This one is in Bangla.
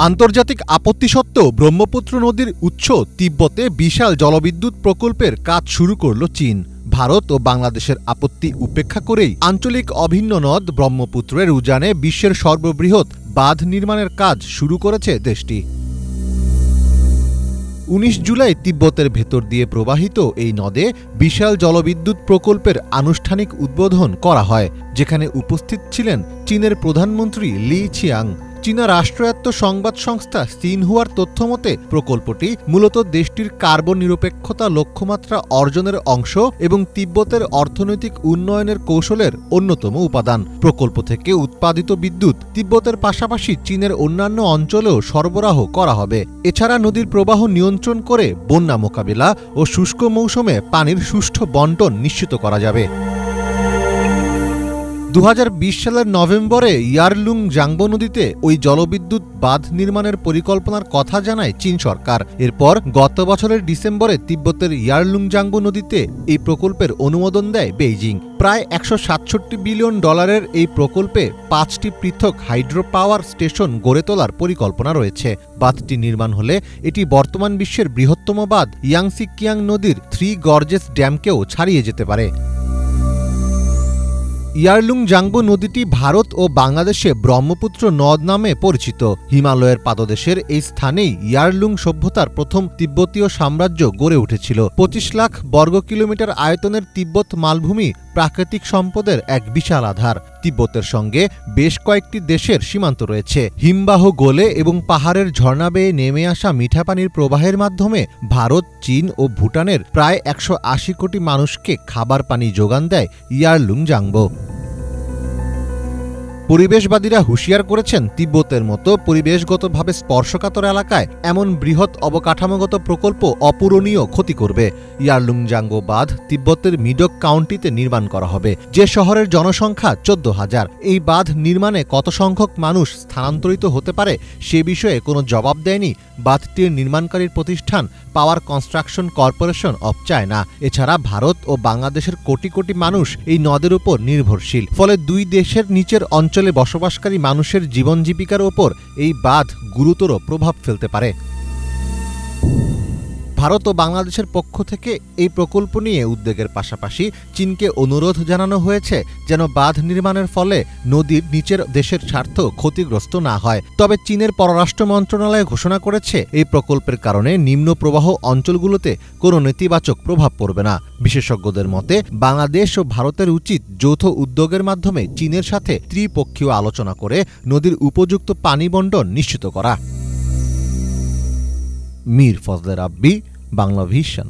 আন্তর্জাতিক আপত্তি সত্ত্বেও ব্রহ্মপুত্র নদীর উৎস তিব্বতে বিশাল জলবিদ্যুৎ প্রকল্পের কাজ শুরু করল চীন। ভারত ও বাংলাদেশের আপত্তি উপেক্ষা করেই আঞ্চলিক অভিন্ন নদ ব্রহ্মপুত্রের উজানে বিশ্বের সর্ববৃহৎ বাঁধ নির্মাণের কাজ শুরু করেছে দেশটি। ১৯ জুলাই তিব্বতের ভেতর দিয়ে প্রবাহিত এই নদে বিশাল জলবিদ্যুৎ প্রকল্পের আনুষ্ঠানিক উদ্বোধন করা হয়, যেখানে উপস্থিত ছিলেন চীনের প্রধানমন্ত্রী লি ছিয়াং। চীনা রাষ্ট্রায়ত্ত সংবাদ সংস্থা সিনহুয়ার তথ্যমতে প্রকল্পটি মূলত দেশটির কার্বন নিরপেক্ষতা লক্ষ্যমাত্রা অর্জনের অংশ এবং তিব্বতের অর্থনৈতিক উন্নয়নের কৌশলের অন্যতম উপাদান। প্রকল্প থেকে উৎপাদিত বিদ্যুৎ তিব্বতের পাশাপাশি চীনের অন্যান্য অঞ্চলেও সরবরাহ করা হবে। এছাড়া নদীর প্রবাহ নিয়ন্ত্রণ করে বন্যা মোকাবিলা ও শুষ্ক মৌসুমে পানির সুষ্ঠু বণ্টন নিশ্চিত করা যাবে। ২০২০ সালের নভেম্বরে ইয়ারলুং জাংবো নদীতে ওই জলবিদ্যুৎ বাঁধ নির্মাণের পরিকল্পনার কথা জানায় চীন সরকার। এরপর গত বছরের ডিসেম্বরে তিব্বতের ইয়ারলুং জাংবো নদীতে এই প্রকল্পের অনুমোদন দেয় বেইজিং। প্রায় $১৬৭ বিলিয়ন এই প্রকল্পে ৫টি পৃথক হাইড্রো পাওয়ার স্টেশন গড়ে তোলার পরিকল্পনা রয়েছে। বাঁধটি নির্মাণ হলে এটি বর্তমান বিশ্বের বৃহত্তম বাঁধ ইয়াংসি কিয়াং নদীর 3 গর্জেস ড্যামকেও ছাড়িয়ে যেতে পারে। ইয়ারলুং জাংবো নদীটি ভারত ও বাংলাদেশে ব্রহ্মপুত্র নদ নামে পরিচিত। হিমালয়ের পাদদেশের এই স্থানেই ইয়ারলুং সভ্যতার প্রথম তিব্বতীয় সাম্রাজ্য গড়ে উঠেছিল। ২৫ লাখ বর্গ কিলোমিটার আয়তনের তিব্বত মালভূমি প্রাকৃতিক সম্পদের এক বিশাল আধার। তিব্বতের সঙ্গে বেশ কয়েকটি দেশের সীমান্ত রয়েছে। হিমবাহ গলে এবং পাহাড়ের ঝর্ণা বেয়ে নেমে আসা মিঠা পানির প্রবাহের মাধ্যমে ভারত, চীন ও ভুটানের প্রায় ১৮০ কোটি মানুষকে খাবার পানি যোগান দেয় ইয়ারলুং জাংবো। পরিবেশবাদীরা হুঁশিয়ার করেছেন, তিব্বতের মতো পরিবেশগতভাবে স্পর্শকাতর এলাকায় এমন বৃহৎ অবকাঠামোগত প্রকল্প অপূরণীয় ক্ষতি করবে। ইয়ারলুং জাংবো বাঁধ তিব্বতের মিডক কাউন্টিতে নির্মাণ করা হবে, যে শহরের জনসংখ্যা ১৪,০০০। এই বাঁধ নির্মাণে কত সংখ্যক মানুষ স্থানান্তরিত হতে পারে সে বিষয়ে কোনো জবাব দেয়নি বাঁধটির নির্মাণকারীর প্রতিষ্ঠান পাওয়ার কনস্ট্রাকশন কর্পোরেশন অব চায়না। এছাড়া ভারত ও বাংলাদেশের কোটি কোটি মানুষ এই নদের উপর নির্ভরশীল। ফলে দুই দেশের নিচের অঞ্চলে বসবাসকারী মানুষের জীবন জীবিকার ওপর এই বাঁধ গুরুতর প্রভাব ফেলতে পারে। ভারত ও বাংলাদেশের পক্ষ থেকে এই প্রকল্প নিয়ে উদ্বেগের পাশাপাশি চীনকে অনুরোধ জানানো হয়েছে যেন বাঁধ নির্মাণের ফলে নদীর নিচের দেশের স্বার্থ ক্ষতিগ্রস্ত না হয়। তবে চীনের পররাষ্ট্র মন্ত্রণালয় ঘোষণা করেছে, এই প্রকল্পের কারণে নিম্ন প্রবাহ অঞ্চলগুলোতে কোনো নেতিবাচক প্রভাব পড়বে না। বিশেষজ্ঞদের মতে বাংলাদেশ ও ভারতের উচিত যৌথ উদ্যোগের মাধ্যমে চীনের সাথে ত্রিপক্ষীয় আলোচনা করে নদীর উপযুক্ত পানি বণ্টন নিশ্চিত করা। মীর ফজলে রাব্বি, বাংলা ভিশন।